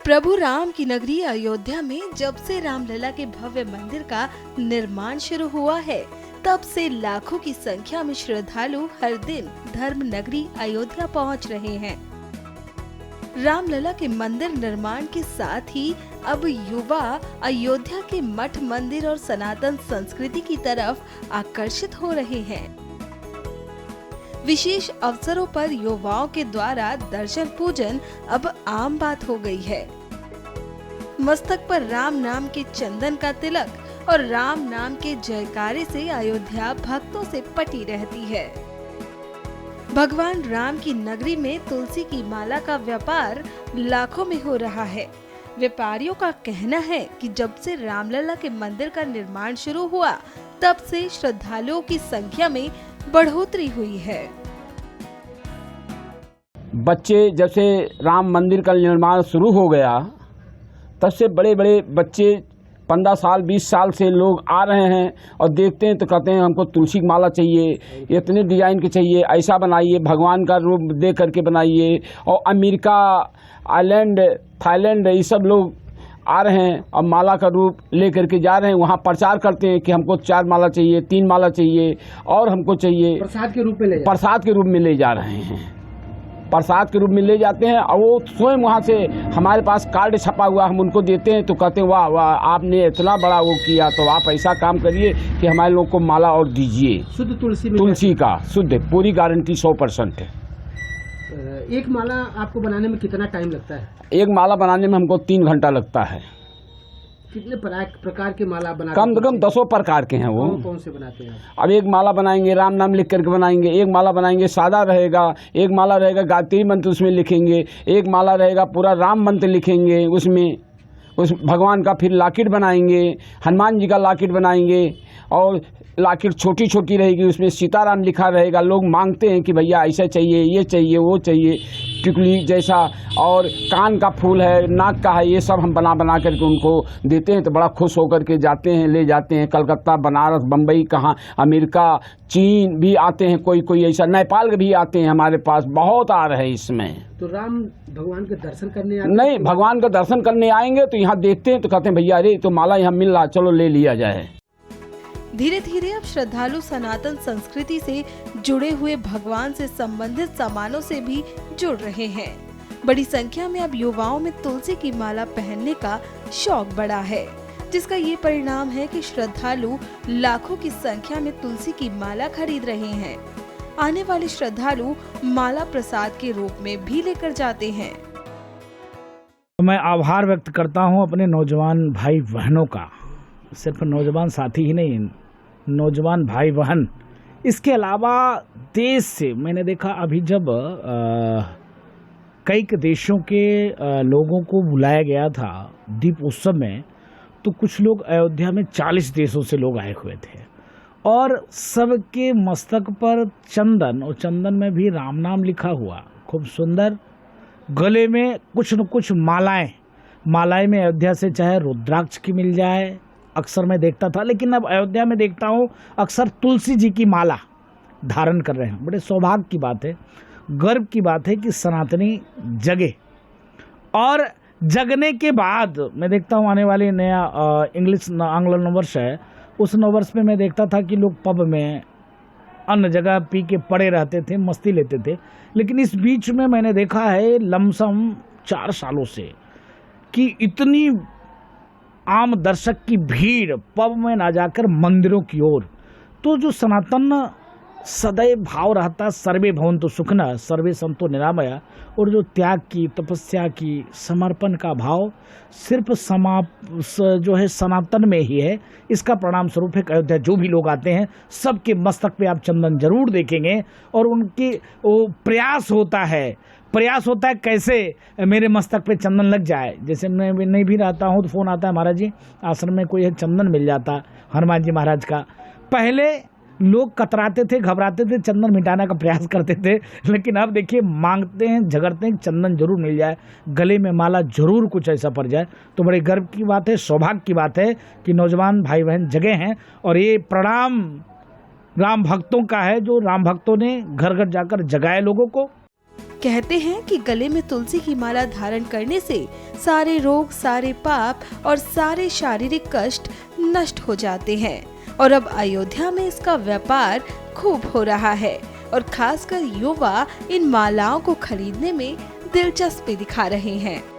प्रभु राम की नगरी अयोध्या में जब से रामलला के भव्य मंदिर का निर्माण शुरू हुआ है, तब से लाखों की संख्या में श्रद्धालु हर दिन धर्म नगरी अयोध्या पहुंच रहे हैं। रामलला के मंदिर निर्माण के साथ ही अब युवा अयोध्या के मठ मंदिर और सनातन संस्कृति की तरफ आकर्षित हो रहे हैं। विशेष अवसरों पर युवाओं के द्वारा दर्शन पूजन अब आम बात हो गई है। मस्तक पर राम नाम के चंदन का तिलक और राम नाम के जयकारे से अयोध्या भक्तों से पटी रहती है। भगवान राम की नगरी में तुलसी की माला का व्यापार लाखों में हो रहा है। व्यापारियों का कहना है कि जब से रामलला के मंदिर का निर्माण शुरू हुआ, तब से श्रद्धालुओं की संख्या में बढ़ोतरी हुई है। बच्चे जब से राम मंदिर का निर्माण शुरू हो गया, तब से बड़े बड़े बच्चे 15 साल 20 साल से लोग आ रहे हैं और देखते हैं तो कहते हैं हमको तुलसी की माला चाहिए, इतने डिजाइन के चाहिए, ऐसा बनाइए, भगवान का रूप दे करके बनाइए। और अमेरिका, आइलैंड, थाईलैंड, ये सब लोग आ रहे हैं और माला का रूप ले करके जा रहे हैं। वहाँ प्रचार करते हैं कि हमको 4 माला चाहिए, 3 माला चाहिए और हमको चाहिए। प्रसाद के रूप में ले जा रहे हैं। प्रसाद के रूप में ले जाते हैं और वो स्वयं वहाँ से हमारे पास कार्ड छपा हुआ, हम उनको देते हैं तो कहते हैं वाह वाह, आपने इतना बड़ा वो किया, तो आप ऐसा काम करिए कि हमारे लोग को माला और दीजिए। शुद्ध तुलसी का शुद्ध, पूरी गारंटी 100% है। एक माला आपको बनाने में कितना टाइम लगता है? एक माला बनाने में हमको 3 घंटा लगता है। कितने प्रकार के माला बनाते? कम से कम 10 प्रकार के हैं वो। कौन से बनाते हैं? अब एक माला बनाएंगे राम नाम लिख करके बनाएंगे, एक माला बनाएंगे सादा रहेगा, एक माला रहेगा गायत्री मंत्र उसमें लिखेंगे, एक माला रहेगा पूरा राम मंत्र लिखेंगे उसमें, उस भगवान का फिर लॉकेट बनाएंगे, हनुमान जी का लॉकेट बनाएंगे और लॉकेट छोटी छोटी रहेगी, उसमें सीताराम लिखा रहेगा। लोग मांगते हैं कि भैया ऐसा चाहिए, ये चाहिए, वो चाहिए, टिकुली जैसा, और कान का फूल है, नाक का है, ये सब हम बना बना करके उनको देते हैं तो बड़ा खुश होकर के जाते हैं, ले जाते हैं। कलकत्ता, बनारस, बम्बई, कहाँ अमेरिका, चीन भी आते हैं, कोई कोई ऐसा, नेपाल के भी आते हैं, हमारे पास बहुत आ रहे हैं इसमें। तो राम भगवान के दर्शन करने नहीं, भगवान का दर्शन करने आएंगे तो यहाँ देखते हैं तो कहते हैं भैया अरे तो माला यहाँ मिल रहा, चलो ले लिया जाए। धीरे धीरे अब श्रद्धालु सनातन संस्कृति से जुड़े हुए भगवान से संबंधित सामानों से भी जुड़ रहे हैं। बड़ी संख्या में अब युवाओं में तुलसी की माला पहनने का शौक बढ़ा है, जिसका ये परिणाम है कि श्रद्धालु लाखों की संख्या में तुलसी की माला खरीद रहे हैं। आने वाले श्रद्धालु माला प्रसाद के रूप में भी लेकर जाते हैं। मैं आभार व्यक्त करता हूं अपने नौजवान भाई बहनों का, सिर्फ नौजवान साथी ही नहीं, नौजवान भाई बहन। इसके अलावा देश से मैंने देखा अभी जब कई देशों के लोगों को बुलाया गया था दीप उत्सव में, तो कुछ लोग अयोध्या में 40 देशों से लोग आए हुए थे और सबके मस्तक पर चंदन, और चंदन में भी राम नाम लिखा हुआ, खूब सुंदर। गले में कुछ न कुछ मालाएं में अयोध्या से चाहे रुद्राक्ष की मिल जाए, अक्सर मैं देखता था, लेकिन अब अयोध्या में देखता हूँ अक्सर तुलसी जी की माला धारण कर रहे हैं। बड़े सौभाग्य की बात है, गर्व की बात है कि सनातनी जगे। और जगने के बाद मैं देखता हूँ आने वाले नया आंग्ल नववर्ष है, उस नववर्ष में मैं देखता था कि लोग पब में अन्य जगह पी के पड़े रहते थे, मस्ती लेते थे। लेकिन इस बीच में मैंने देखा है लमसम 4 सालों से कि इतनी आम दर्शक की भीड़ पब में ना जाकर मंदिरों की ओर। तो जो सनातन सदैव भाव रहता, सर्वे भवन्तु सुखिनः सर्वे सन्तु निरामया, और जो त्याग की, तपस्या की, समर्पण का भाव सिर्फ जो है सनातन में ही है, इसका परिणाम स्वरूप है अयोध्या जो भी लोग आते हैं सबके मस्तक पे आप चंदन जरूर देखेंगे। और उनकी वो प्रयास होता है कैसे मेरे मस्तक पे चंदन लग जाए। जैसे मैं नहीं भी रहता हूँ तो फ़ोन आता है, महाराज जी आश्रम में कोई चंदन मिल जाता, हनुमान जी महाराज का। पहले लोग कतराते थे, घबराते थे, चंदन मिटाने का प्रयास करते थे, लेकिन अब देखिए मांगते हैं, झगड़ते हैं, चंदन जरूर मिल जाए, गले में माला जरूर कुछ ऐसा पड़ जाए। तो बड़े गर्व की बात है, सौभाग्य की बात है कि नौजवान भाई बहन जगे हैं। और ये प्रणाम राम भक्तों का है, जो राम भक्तों ने घर घर जाकर जगाए लोगों को। कहते हैं कि गले में तुलसी की माला धारण करने से सारे रोग, सारे पाप और सारे शारीरिक कष्ट नष्ट हो जाते हैं। और अब अयोध्या में इसका व्यापार खूब हो रहा है और खासकर युवा इन मालाओं को खरीदने में दिलचस्पी दिखा रहे हैं।